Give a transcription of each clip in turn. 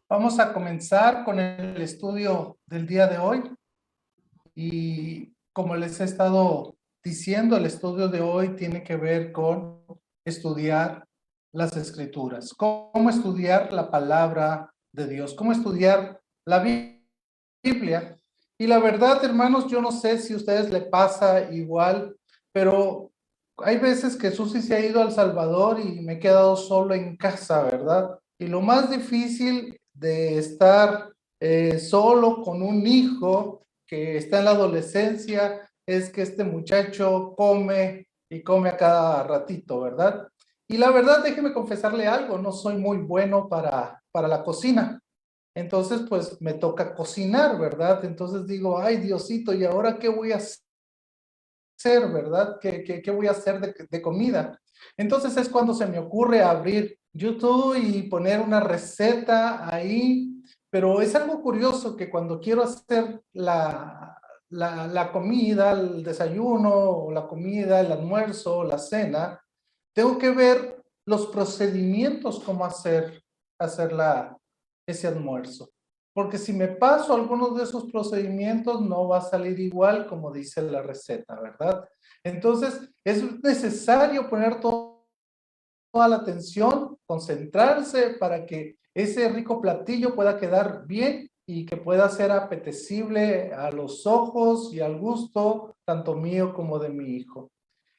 Vamos a comenzar con el estudio del día de hoy y como les he estado diciendo, el estudio de hoy tiene que ver con estudiar las escrituras, cómo estudiar la palabra de Dios, cómo estudiar la Biblia. Y la verdad, hermanos, yo no sé si a ustedes les pasa igual, pero hay veces que Susi se ha ido a El Salvador y me he quedado solo en casa, ¿verdad? Y lo más difícil de estar solo con un hijo que está en la adolescencia es que este muchacho come y come a cada ratito, ¿verdad? Y la verdad, déjeme confesarle algo, no soy muy bueno para la cocina. Entonces, pues me toca cocinar, ¿verdad? Entonces digo, ay, Diosito, ¿y ahora qué voy a hacer, verdad? ¿Qué voy a hacer de comida? Entonces es cuando se me ocurre abrir YouTube y poner una receta ahí, pero es algo curioso que cuando quiero hacer la comida, el desayuno, o la comida, el almuerzo, la cena, tengo que ver los procedimientos, cómo hacer ese almuerzo. Porque si me paso algunos de esos procedimientos, no va a salir igual como dice la receta, ¿verdad? Entonces, es necesario poner toda la atención, concentrarse para que ese rico platillo pueda quedar bien y que pueda ser apetecible a los ojos y al gusto, tanto mío como de mi hijo.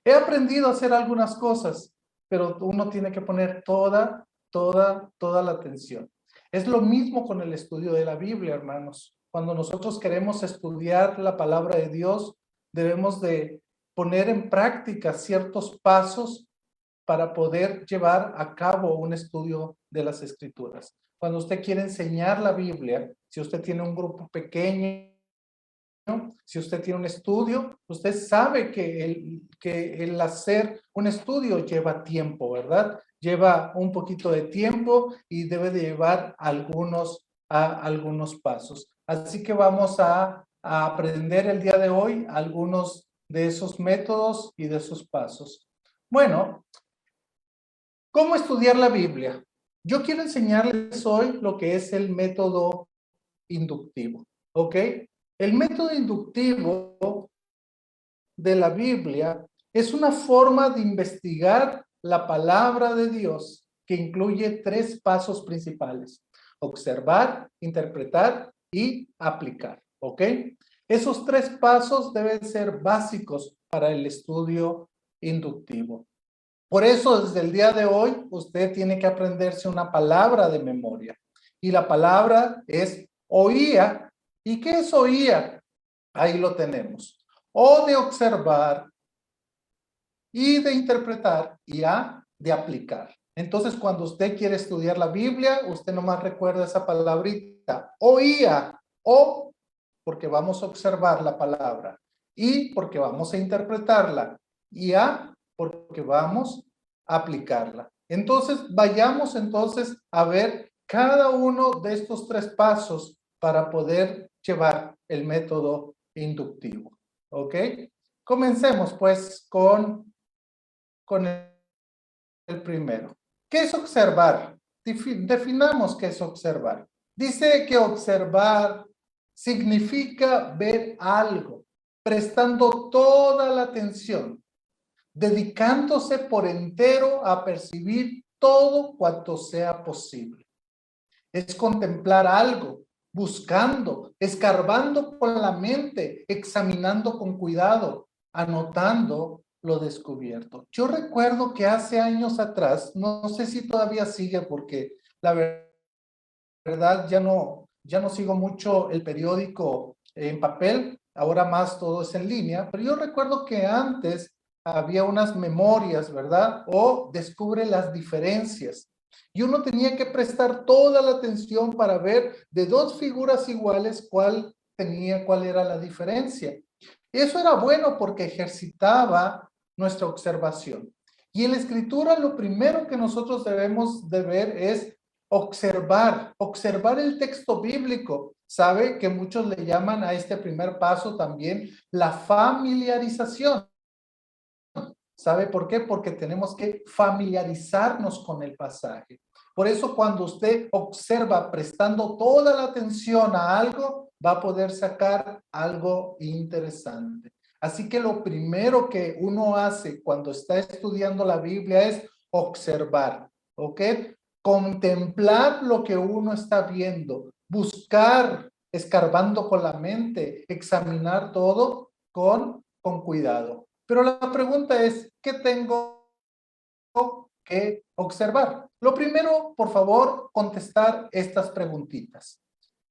He aprendido a hacer algunas cosas, pero uno tiene que poner toda la atención. Es lo mismo con el estudio de la Biblia, hermanos. Cuando nosotros queremos estudiar la palabra de Dios, debemos de poner en práctica ciertos pasos para poder llevar a cabo un estudio de las Escrituras. Cuando usted quiere enseñar la Biblia, si usted tiene un grupo pequeño, si usted tiene un estudio, usted sabe que el hacer un estudio lleva tiempo, ¿verdad? Lleva un poquito de tiempo y debe de llevar algunos pasos. Así que vamos a aprender el día de hoy algunos de esos métodos y de esos pasos. Bueno, ¿cómo estudiar la Biblia? Yo quiero enseñarles hoy lo que es el método inductivo, ¿ok? El método inductivo de la Biblia es una forma de investigar la palabra de Dios que incluye tres pasos principales: observar, interpretar y aplicar, ¿ok? Esos tres pasos deben ser básicos para el estudio inductivo. Por eso, desde el día de hoy, usted tiene que aprenderse una palabra de memoria. Y la palabra es oía. ¿Y qué es oía? Ahí lo tenemos. O de observar, y de interpretar, y a de aplicar. Entonces, cuando usted quiere estudiar la Biblia, usted nomás recuerda esa palabrita, oía, o porque vamos a observar la palabra, y porque vamos a interpretarla, y a porque vamos a aplicarla. Entonces, vayamos entonces a ver cada uno de estos tres pasos para poder llevar el método inductivo. ¿Ok? Comencemos pues con el primero. ¿Qué es observar? Definamos qué es observar. Dice que observar significa ver algo, prestando toda la atención, dedicándose por entero a percibir todo cuanto sea posible. Es contemplar algo, buscando, escarbando con la mente, examinando con cuidado, anotando lo descubierto. Yo recuerdo que hace años atrás, no sé si todavía sigue porque la verdad ya no sigo mucho el periódico en papel, ahora más todo es en línea, pero yo recuerdo que antes había unas memorias, ¿verdad? O descubre las diferencias. Y uno tenía que prestar toda la atención para ver de dos figuras iguales cuál era la diferencia. Eso era bueno porque ejercitaba nuestra observación. Y en la escritura lo primero que nosotros debemos de ver es observar el texto bíblico. Sabe que muchos le llaman a este primer paso también la familiarización. ¿Sabe por qué? Porque tenemos que familiarizarnos con el pasaje. Por eso cuando usted observa prestando toda la atención a algo, va a poder sacar algo interesante. Así que lo primero que uno hace cuando está estudiando la Biblia es observar, ¿ok? Contemplar lo que uno está viendo, buscar, escarbando con la mente, examinar todo con cuidado. Pero la pregunta es, ¿qué tengo que observar? Lo primero, por favor, contestar estas preguntitas.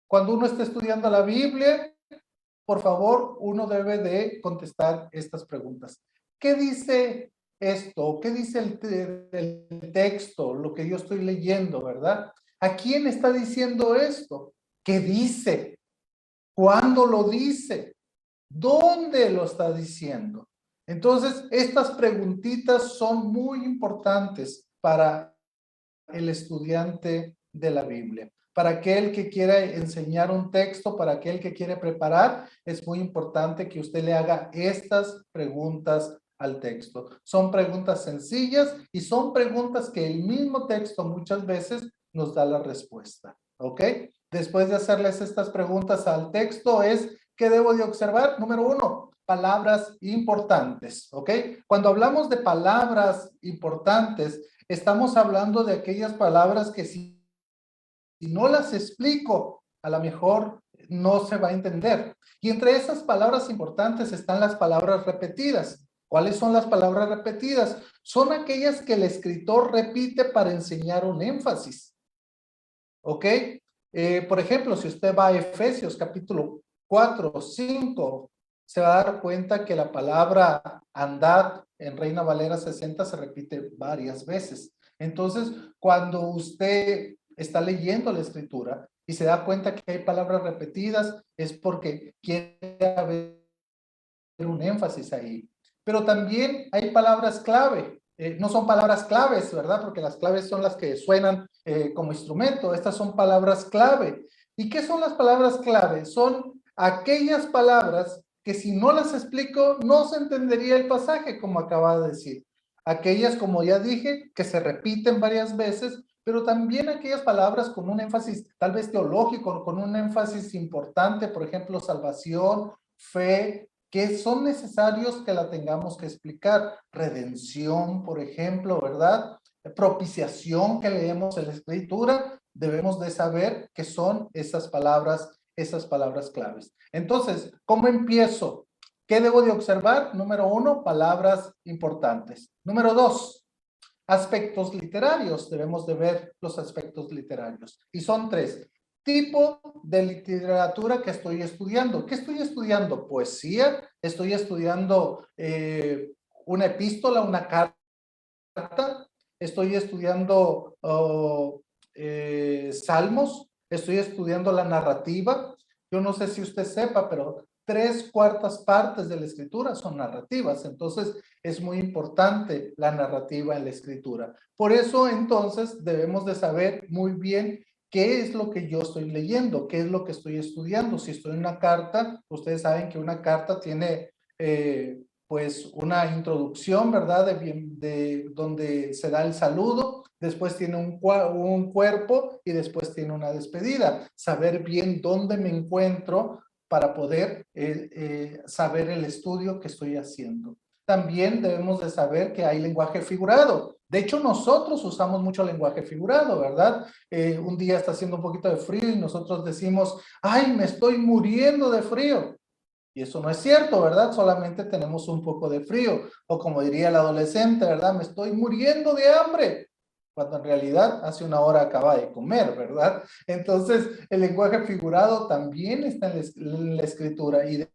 Cuando uno está estudiando la Biblia, por favor, uno debe de contestar estas preguntas. ¿Qué dice esto? ¿Qué dice el texto? Lo que yo estoy leyendo, ¿verdad? ¿A quién está diciendo esto? ¿Qué dice? ¿Cuándo lo dice? ¿Dónde lo está diciendo? Entonces, estas preguntitas son muy importantes para el estudiante de la Biblia. Para aquel que quiera enseñar un texto, para aquel que quiere preparar, es muy importante que usted le haga estas preguntas al texto. Son preguntas sencillas y son preguntas que el mismo texto muchas veces nos da la respuesta. ¿Ok? Después de hacerles estas preguntas al texto es, ¿qué debo de observar? Número uno, palabras importantes. ¿Ok? Cuando hablamos de palabras importantes, estamos hablando de aquellas palabras que si no las explico, a lo mejor no se va a entender. Y entre esas palabras importantes están las palabras repetidas. ¿Cuáles son las palabras repetidas? Son aquellas que el escritor repite para enseñar un énfasis. ¿Ok? Por ejemplo, si usted va a Efesios capítulo 4, 5, se va a dar cuenta que la palabra andad en Reina Valera 60 se repite varias veces. Entonces, cuando usted está leyendo la escritura y se da cuenta que hay palabras repetidas, es porque quiere haber un énfasis ahí. Pero también hay palabras clave. No son palabras claves, ¿verdad? Porque las claves son las que suenan como instrumento. Estas son palabras clave. ¿Y qué son las palabras clave? Son aquellas palabras que si no las explico, no se entendería el pasaje, como acaba de decir. Aquellas, como ya dije, que se repiten varias veces, pero también aquellas palabras con un énfasis tal vez teológico, con un énfasis importante, por ejemplo, salvación, fe, que son necesarios que la tengamos que explicar. Redención, por ejemplo, ¿verdad? Propiciación que leemos en la escritura, debemos de saber que son esas palabras claves. Entonces, ¿cómo empiezo? ¿Qué debo de observar? Número uno, palabras importantes. Número dos, aspectos literarios. Debemos de ver los aspectos literarios. Y son tres. Tipo de literatura que estoy estudiando. ¿Qué estoy estudiando? Poesía. Estoy estudiando una epístola, una carta. Estoy estudiando salmos. Estoy estudiando la narrativa. Yo no sé si usted sepa, pero 3/4 partes de la escritura son narrativas. Entonces, es muy importante la narrativa en la escritura. Por eso, entonces, debemos de saber muy bien qué es lo que yo estoy leyendo, qué es lo que estoy estudiando. Si estoy en una carta, ustedes saben que una carta tiene pues una introducción, ¿verdad? De donde se da el saludo, después tiene un cuerpo y después tiene una despedida. Saber bien dónde me encuentro para poder saber el estudio que estoy haciendo. También debemos de saber que hay lenguaje figurado. De hecho, nosotros usamos mucho lenguaje figurado, ¿verdad? Un día está haciendo un poquito de frío y nosotros decimos, ¡ay, me estoy muriendo de frío! Y eso no es cierto, ¿verdad? Solamente tenemos un poco de frío. O como diría el adolescente, ¿verdad? Me estoy muriendo de hambre. Cuando en realidad hace una hora acaba de comer, ¿verdad? Entonces, el lenguaje figurado también está en la escritura y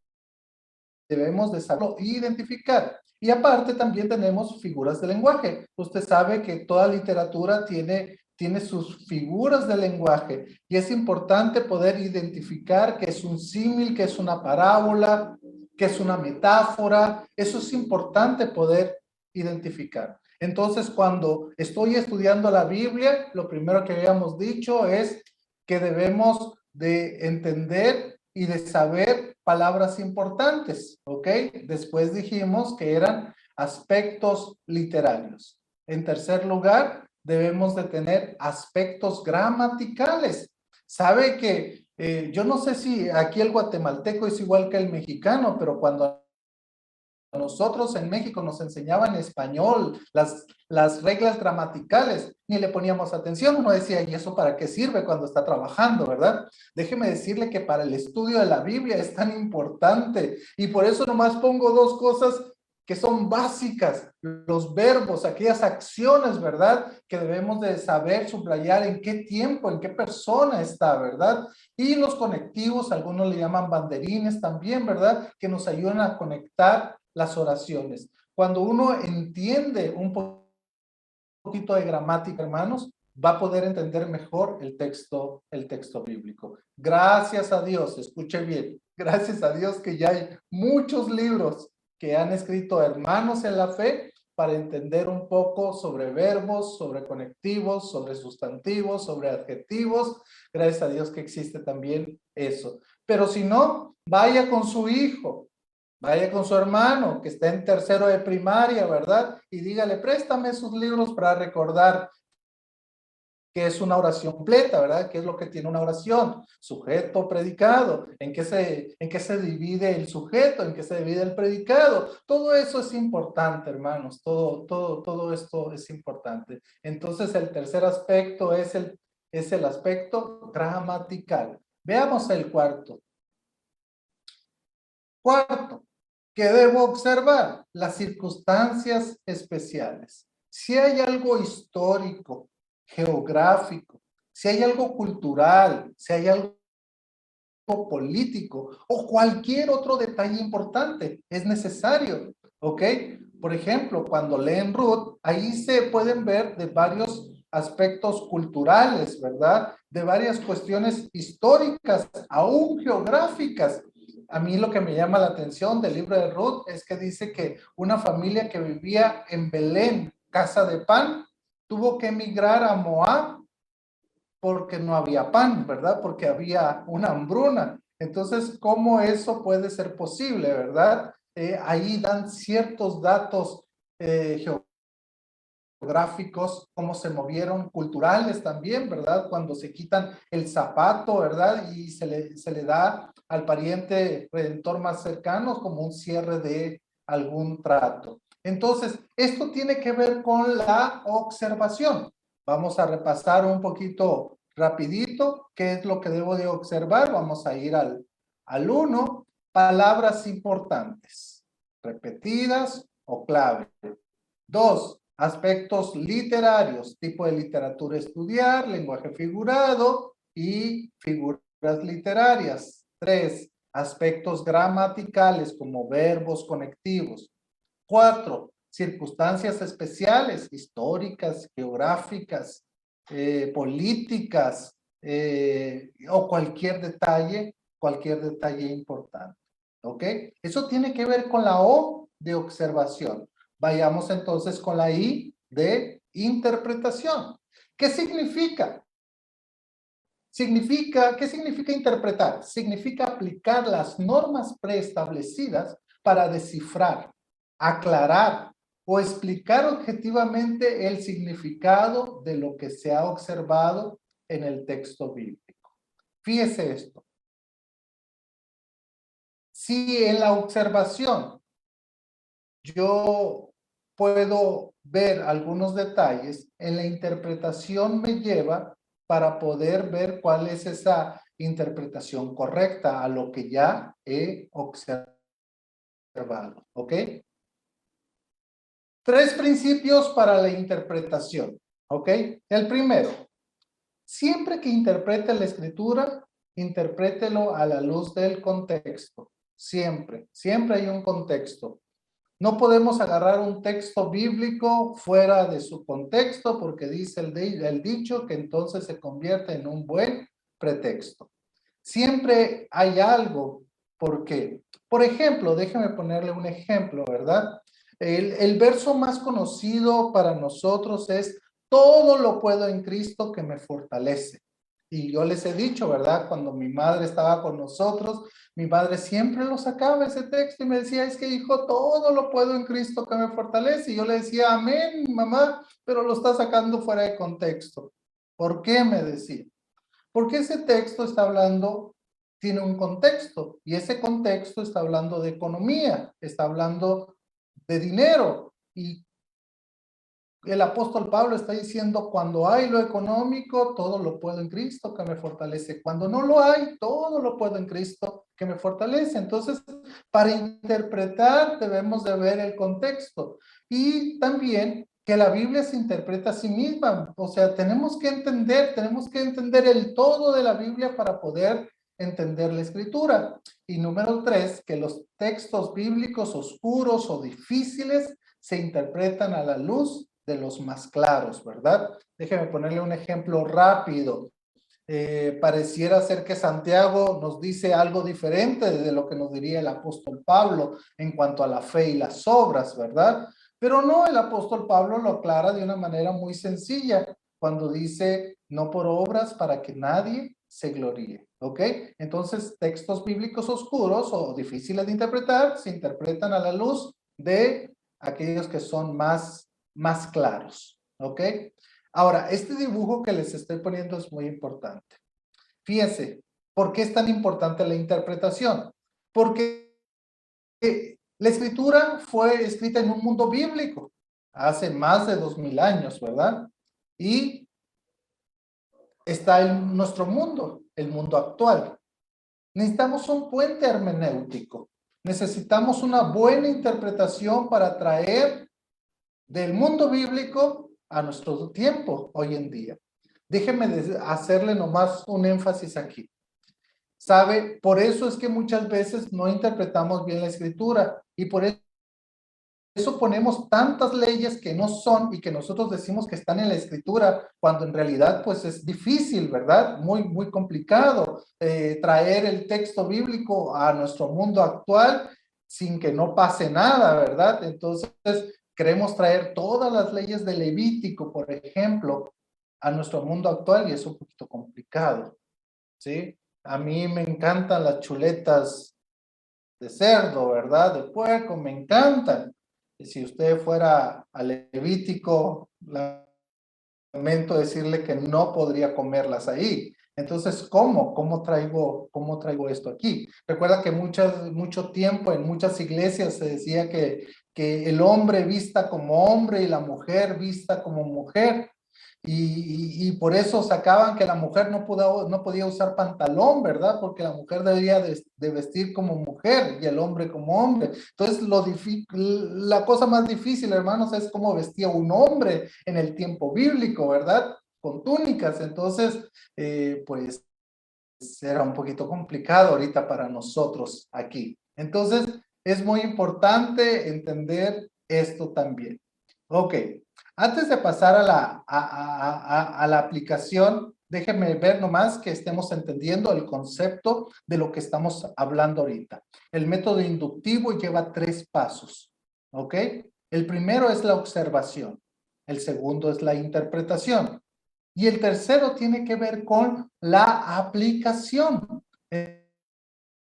debemos de saberlo identificar. Y aparte también tenemos figuras de lenguaje. Usted sabe que toda literatura tiene sus figuras de lenguaje y es importante poder identificar qué es un símil, qué es una parábola, qué es una metáfora. Eso es importante poder identificar. Entonces, cuando estoy estudiando la Biblia, lo primero que habíamos dicho es que debemos de entender y de saber palabras importantes, ¿ok? Después dijimos que eran aspectos literarios. En tercer lugar, debemos de tener aspectos gramaticales. Sabe que yo no sé si aquí el guatemalteco es igual que el mexicano, pero cuando nosotros en México nos enseñaban español, las reglas gramaticales, ni le poníamos atención. Uno decía, ¿y eso para qué sirve cuando está trabajando, verdad? Déjeme decirle que para el estudio de la Biblia es tan importante, y por eso nomás pongo dos cosas que son básicas: los verbos, aquellas acciones, ¿verdad? Que debemos de saber subrayar en qué tiempo, en qué persona está, ¿verdad? Y los conectivos, algunos le llaman banderines también, ¿verdad? Que nos ayudan a conectar las oraciones. Cuando uno entiende un poquito de gramática, hermanos, va a poder entender mejor el texto bíblico. Gracias a Dios, escuche bien, gracias a Dios que ya hay muchos libros que han escrito hermanos en la fe para entender un poco sobre verbos, sobre conectivos, sobre sustantivos, sobre adjetivos. Gracias a Dios que existe también eso. Pero si no, vaya con su hijo, vaya con su hermano que está en tercero de primaria, ¿verdad? Y dígale, préstame sus libros para recordar qué es una oración completa, ¿verdad? ¿Qué es lo que tiene una oración? Sujeto, predicado. ¿En qué se divide el sujeto? ¿En qué se divide el predicado? Todo eso es importante, hermanos. Todo esto es importante. Entonces, el tercer aspecto es el aspecto gramatical. Veamos el cuarto. Cuarto, ¿qué debo observar? Las circunstancias especiales. Si hay algo histórico, geográfico, si hay algo cultural, si hay algo político o cualquier otro detalle importante, es necesario, ¿ok? Por ejemplo, cuando leen Ruth, ahí se pueden ver de varios aspectos culturales, ¿verdad? De varias cuestiones históricas, aún geográficas. A mí lo que me llama la atención del libro de Ruth es que dice que una familia que vivía en Belén, casa de pan, tuvo que emigrar a Moab porque no había pan, ¿verdad? Porque había una hambruna. Entonces, ¿cómo eso puede ser posible, verdad? Ahí dan ciertos datos geográficos, cómo se movieron, culturales también, ¿verdad? Cuando se quitan el zapato, ¿verdad? Y se le da al pariente redentor más cercano como un cierre de algún trato. Entonces, esto tiene que ver con la observación. Vamos a repasar un poquito rapidito qué es lo que debo de observar. Vamos a ir al 1, palabras importantes, repetidas o clave. 2, aspectos literarios, tipo de literatura a estudiar, lenguaje figurado y figuras literarias. 3, aspectos gramaticales como verbos conectivos. 4, circunstancias especiales, históricas, geográficas, políticas, o cualquier detalle importante. ¿Ok? Eso tiene que ver con la O de observación. Vayamos entonces con la I de interpretación. ¿Qué significa? ¿Qué significa interpretar? Significa aplicar las normas preestablecidas para descifrar, aclarar o explicar objetivamente el significado de lo que se ha observado en el texto bíblico. Fíjese esto. Si en la observación yo puedo ver algunos detalles, en la interpretación me lleva para poder ver cuál es esa interpretación correcta a lo que ya he observado. ¿Ok? 3 principios para la interpretación. ¿Ok? El primero, siempre que interprete la escritura, interprételo a la luz del contexto. Siempre hay un contexto. No podemos agarrar un texto bíblico fuera de su contexto porque dice el dicho que entonces se convierte en un buen pretexto. Siempre hay algo. ¿Por qué? Por ejemplo, déjeme ponerle un ejemplo, ¿verdad? El verso más conocido para nosotros es: todo lo puedo en Cristo que me fortalece. Y yo les he dicho, ¿verdad? Cuando mi madre estaba con nosotros, mi madre siempre lo sacaba ese texto y me decía, es que hijo, todo lo puedo en Cristo que me fortalece. Y yo le decía, amén, mamá, pero lo está sacando fuera de contexto. ¿Por qué? Me decía. Porque ese texto está hablando, tiene un contexto, y ese contexto está hablando de economía, está hablando de dinero. Y el apóstol Pablo está diciendo, cuando hay lo económico, todo lo puedo en Cristo que me fortalece. Cuando no lo hay, todo lo puedo en Cristo que me fortalece. Entonces, para interpretar debemos de ver el contexto. Y también que la Biblia se interpreta a sí misma. O sea, tenemos que entender el todo de la Biblia para poder entender la escritura. Y número 3, que los textos bíblicos oscuros o difíciles se interpretan a la luz de los más claros, ¿verdad? Déjeme ponerle un ejemplo rápido. Pareciera ser que Santiago nos dice algo diferente de lo que nos diría el apóstol Pablo en cuanto a la fe y las obras, ¿verdad? Pero no, el apóstol Pablo lo aclara de una manera muy sencilla cuando dice, no por obras para que nadie se gloríe, ¿ok? Entonces, textos bíblicos oscuros o difíciles de interpretar se interpretan a la luz de aquellos que son más claros, ¿ok? Ahora, este dibujo que les estoy poniendo es muy importante. Fíjense, ¿por qué es tan importante la interpretación? Porque la escritura fue escrita en un mundo bíblico, hace más de 2000 años, ¿verdad? Y está en nuestro mundo, el mundo actual. Necesitamos un puente hermenéutico. Necesitamos una buena interpretación para traer del mundo bíblico a nuestro tiempo hoy en día. Déjeme hacerle nomás un énfasis aquí. ¿Sabe? Por eso es que muchas veces no interpretamos bien la escritura y por eso ponemos tantas leyes que no son y que nosotros decimos que están en la escritura, cuando en realidad pues es difícil, ¿verdad? Muy complicado traer el texto bíblico a nuestro mundo actual sin que no pase nada, ¿verdad? Entonces queremos traer todas las leyes de Levítico, por ejemplo, a nuestro mundo actual y es un poquito complicado, ¿sí? A mí me encantan las chuletas de cerdo, ¿verdad? De puerco, me encantan. Y si usted fuera a Levítico, lamento decirle que no podría comerlas ahí. Entonces, ¿cómo traigo esto aquí? Recuerda que mucho tiempo en muchas iglesias se decía que el hombre vista como hombre y la mujer vista como mujer. Y por eso sacaban que la mujer no podía usar pantalón, ¿verdad? Porque la mujer debería de vestir como mujer y el hombre como hombre. Entonces, la cosa más difícil, hermanos, es cómo vestía un hombre en el tiempo bíblico, ¿verdad? Con túnicas. Entonces, pues era un poquito complicado ahorita para nosotros aquí. Entonces, es muy importante entender esto también. Ok, antes de pasar a la aplicación, déjenme ver nomás que estemos entendiendo el concepto de lo que estamos hablando ahorita. El método inductivo lleva 3 pasos, ¿ok? El primero es la observación, el segundo es la interpretación y el tercero tiene que ver con la aplicación.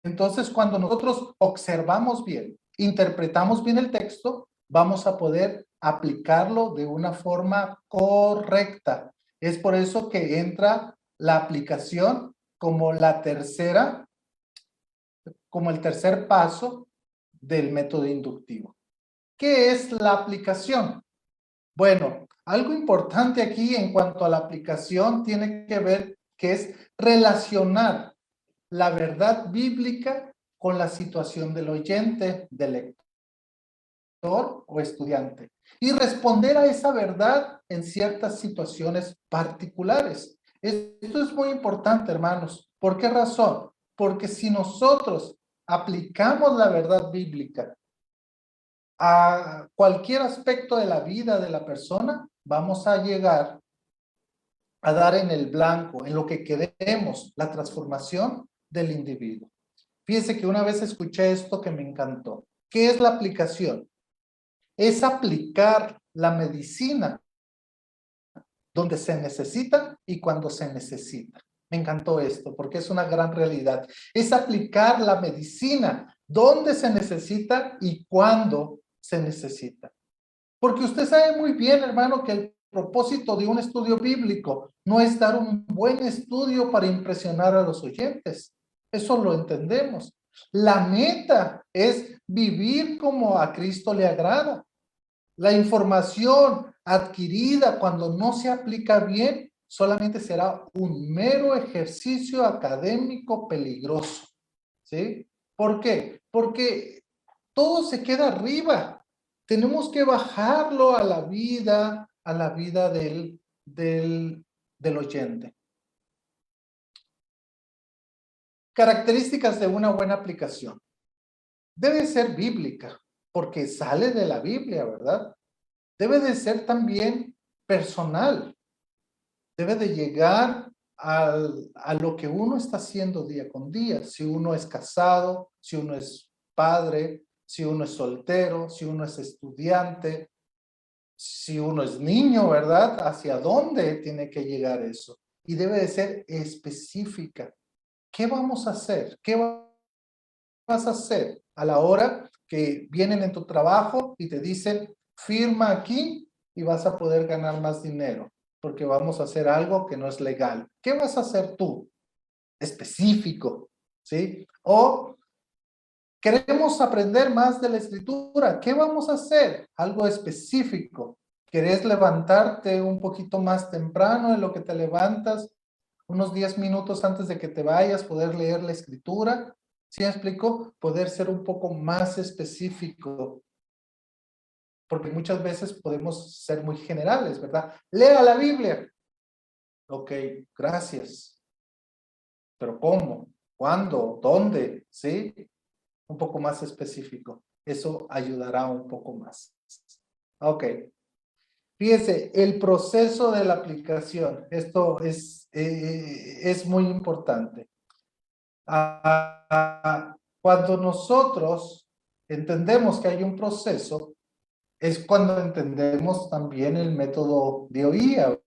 Entonces, cuando nosotros observamos bien, interpretamos bien el texto, vamos a poder aplicarlo de una forma correcta. Es por eso que entra la aplicación como como el tercer paso del método inductivo. ¿Qué es la aplicación? Bueno, algo importante aquí en cuanto a la aplicación tiene que ver que es relacionar la verdad bíblica con la situación del oyente, del lector o estudiante y responder a esa verdad en ciertas situaciones particulares. Esto es muy importante, hermanos. ¿Por qué razón? Porque si nosotros aplicamos la verdad bíblica a cualquier aspecto de la vida de la persona, vamos a llegar a dar en el blanco, en lo que queremos, la transformación del individuo. Fíjense que una vez escuché esto que me encantó. ¿Qué es la aplicación? Es aplicar la medicina donde se necesita y cuando se necesita. Me encantó esto porque es una gran realidad. Es aplicar la medicina donde se necesita y cuándo se necesita. Porque usted sabe muy bien, hermano, que el propósito de un estudio bíblico no es dar un buen estudio para impresionar a los oyentes. Eso lo entendemos. La meta es vivir como a Cristo le agrada. La información adquirida cuando no se aplica bien solamente será un mero ejercicio académico peligroso. ¿Sí? ¿Por qué? Porque todo se queda arriba. Tenemos que bajarlo a la vida del oyente. Características de una buena aplicación. Debe ser bíblica, porque sale de la Biblia, ¿verdad? Debe de ser también personal. Debe de llegar a lo que uno está haciendo día con día. Si uno es casado, si uno es padre, si uno es soltero, si uno es estudiante, si uno es niño, ¿verdad? ¿Hacia dónde tiene que llegar eso? Y debe de ser específica. ¿Qué vamos a hacer? ¿Qué vas a hacer a la hora que vienen en tu trabajo y te dicen, firma aquí y vas a poder ganar más dinero? Porque vamos a hacer algo que no es legal. ¿Qué vas a hacer tú? Específico, ¿sí? O queremos aprender más de la escritura. ¿Qué vamos a hacer? Algo específico. ¿Querés levantarte un poquito más temprano en lo que te levantas? Unos 10 minutos antes de que te vayas, poder leer la escritura. ¿Sí me explico? Poder ser un poco más específico. Porque muchas veces podemos ser muy generales, ¿verdad? Lea la Biblia. Ok, gracias. ¿Pero cómo? ¿Cuándo? ¿Dónde? ¿Sí? Un poco más específico. Eso ayudará un poco más. Ok. Fíjese, el proceso de la aplicación. Esto es muy importante. Cuando nosotros entendemos que hay un proceso, es cuando entendemos también el método de oía,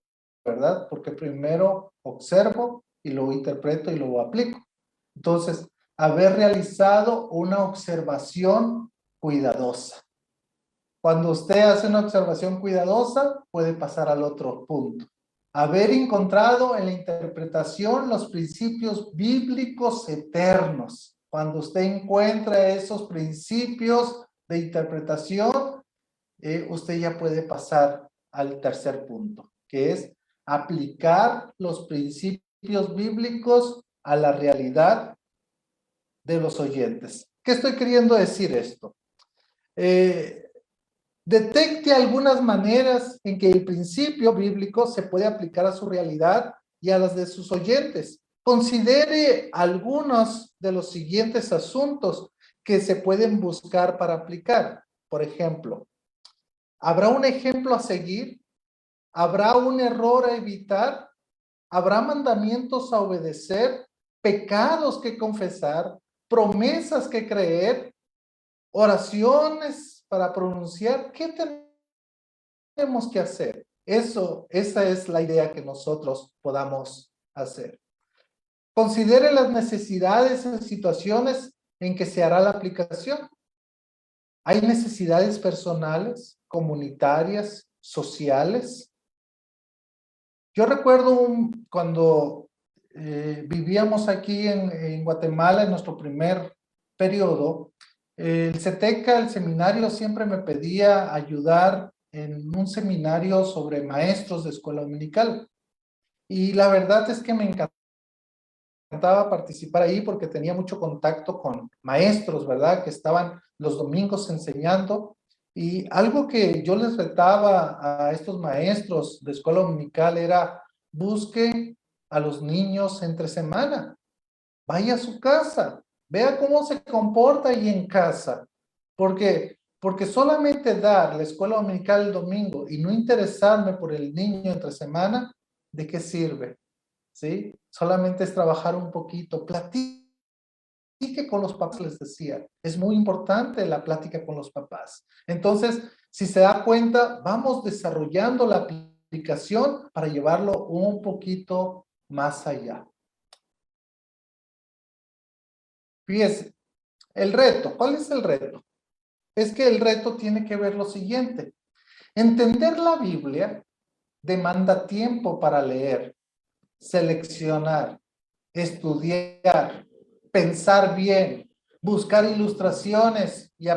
¿verdad? Porque primero observo y luego interpreto y luego aplico. Entonces, haber realizado una observación cuidadosa. Cuando usted hace una observación cuidadosa, puede pasar al otro punto. Haber encontrado en la interpretación los principios bíblicos eternos. Cuando usted encuentra esos principios de interpretación, usted ya puede pasar al tercer punto, que es aplicar los principios bíblicos a la realidad de los oyentes. ¿Qué estoy queriendo decir esto? Detecte algunas maneras en que el principio bíblico se puede aplicar a su realidad y a las de sus oyentes. Considere algunos de los siguientes asuntos que se pueden buscar para aplicar. Por ejemplo, ¿habrá un ejemplo a seguir? ¿Habrá un error a evitar? ¿Habrá mandamientos a obedecer? ¿Pecados que confesar? ¿Promesas que creer? ¿Oraciones para pronunciar? ¿Qué tenemos que hacer? Esa es la idea que nosotros podamos hacer. Considere las necesidades y situaciones en que se hará la aplicación. Hay necesidades personales, comunitarias, sociales. Yo recuerdo cuando vivíamos aquí en Guatemala, en nuestro primer periodo, el CETECA, el seminario, siempre me pedía ayudar en un seminario sobre maestros de escuela dominical. Y la verdad es que me encantaba participar ahí porque tenía mucho contacto con maestros, ¿verdad? Que estaban los domingos enseñando. Y algo que yo les retaba a estos maestros de escuela dominical era: busque a los niños entre semana, vaya a su casa, vea cómo se comporta ahí en casa. Porque solamente dar la escuela dominical el domingo y no interesarme por el niño entre semana, ¿de qué sirve? ¿Sí? Solamente es trabajar un poquito, platique con los papás, les decía. Es muy importante la plática con los papás. Entonces, si se da cuenta, vamos desarrollando la aplicación para llevarlo un poquito más allá. Fíjese, el reto, ¿cuál es el reto? Es que el reto tiene que ver lo siguiente. Entender la Biblia demanda tiempo para leer, seleccionar, estudiar, pensar bien, buscar ilustraciones y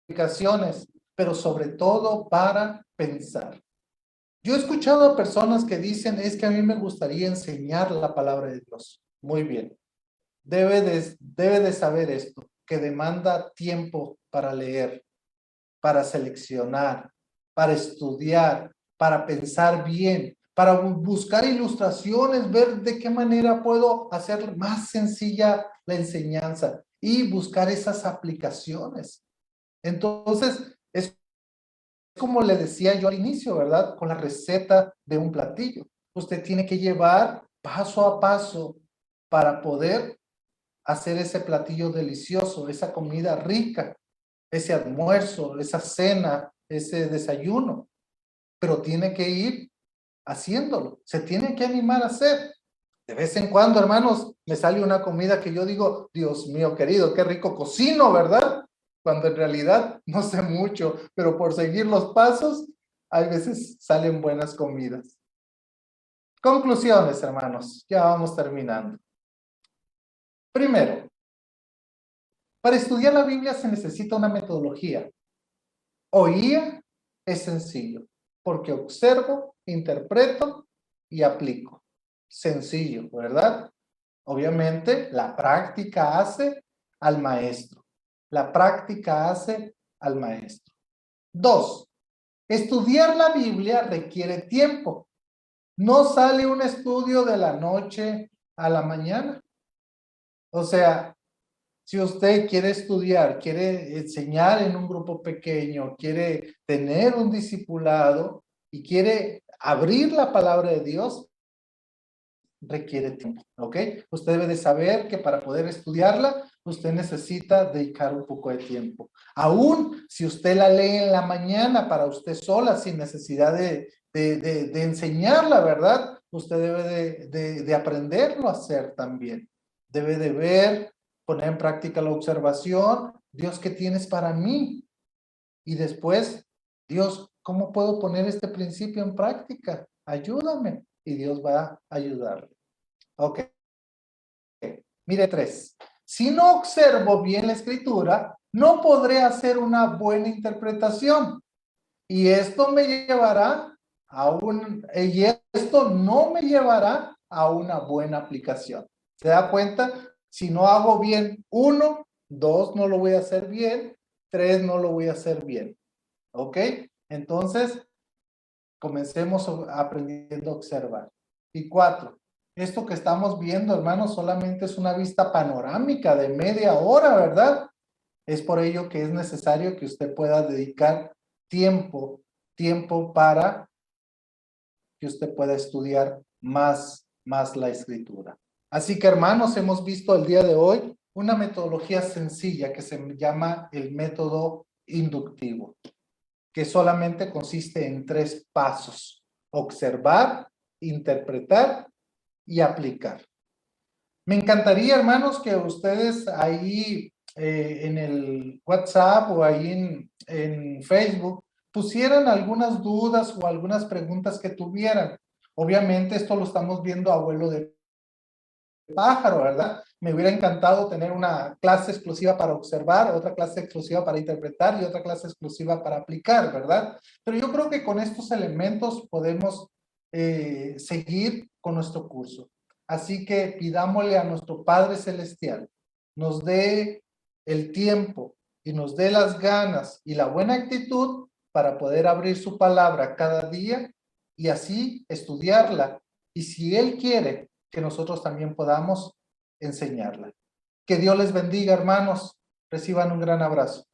aplicaciones, pero sobre todo para pensar. Yo he escuchado a personas que dicen, es que a mí me gustaría enseñar la palabra de Dios. Muy bien. Debe de saber esto, que demanda tiempo para leer, para seleccionar, para estudiar, para pensar bien, para buscar ilustraciones, ver de qué manera puedo hacer más sencilla la enseñanza y buscar esas aplicaciones. Entonces, es como le decía yo al inicio, ¿verdad? Con la receta de un platillo. Usted tiene que llevar paso a paso para poder hacer ese platillo delicioso, esa comida rica, ese almuerzo, esa cena, ese desayuno, pero tiene que ir haciéndolo, se tiene que animar a hacer. De vez en cuando, hermanos, me sale una comida que yo digo, Dios mío querido, qué rico cocino, ¿verdad? Cuando en realidad no sé mucho, pero por seguir los pasos, hay veces salen buenas comidas. Conclusiones, hermanos, ya vamos terminando. Primero, para estudiar la Biblia se necesita una metodología. Oía es sencillo, porque observo, interpreto y aplico. Sencillo, ¿verdad? Obviamente, la práctica hace al maestro. La práctica hace al maestro. 2. Estudiar la Biblia requiere tiempo. No sale un estudio de la noche a la mañana. O sea, si usted quiere estudiar, quiere enseñar en un grupo pequeño, quiere tener un discipulado y quiere abrir la palabra de Dios, requiere tiempo, ¿ok? Usted debe de saber que para poder estudiarla, usted necesita dedicar un poco de tiempo. Aún si usted la lee en la mañana para usted sola, sin necesidad de enseñarla, ¿verdad? Usted debe de aprenderlo a hacer también. Debe de ver, poner en práctica la observación. Dios, ¿qué tienes para mí? Y después, Dios, ¿cómo puedo poner este principio en práctica? Ayúdame. Y Dios va a ayudarle. Ok. Mire 3. Si no observo bien la escritura, no podré hacer una buena interpretación. Y esto me llevará y esto no me llevará a una buena aplicación. ¿Se da cuenta? Si no hago bien 1, 2 no lo voy a hacer bien, 3 no lo voy a hacer bien. ¿Ok? Entonces, comencemos aprendiendo a observar. Y 4, esto que estamos viendo, hermanos, solamente es una vista panorámica de media hora, ¿verdad? Es por ello que es necesario que usted pueda dedicar tiempo para que usted pueda estudiar más la escritura. Así que, hermanos, hemos visto el día de hoy una metodología sencilla que se llama el método inductivo, que solamente consiste en 3 pasos: observar, interpretar y aplicar. Me encantaría, hermanos, que ustedes ahí en el WhatsApp o ahí en Facebook pusieran algunas dudas o algunas preguntas que tuvieran. Obviamente esto lo estamos viendo a vuelo de pájaro, ¿verdad? Me hubiera encantado tener una clase exclusiva para observar, otra clase exclusiva para interpretar y otra clase exclusiva para aplicar, ¿verdad? Pero yo creo que con estos elementos podemos seguir con nuestro curso. Así que pidámosle a nuestro Padre Celestial, nos dé el tiempo y nos dé las ganas y la buena actitud para poder abrir su palabra cada día y así estudiarla. Y si Él quiere, que nosotros también podamos enseñarla. Que Dios les bendiga, hermanos. Reciban un gran abrazo.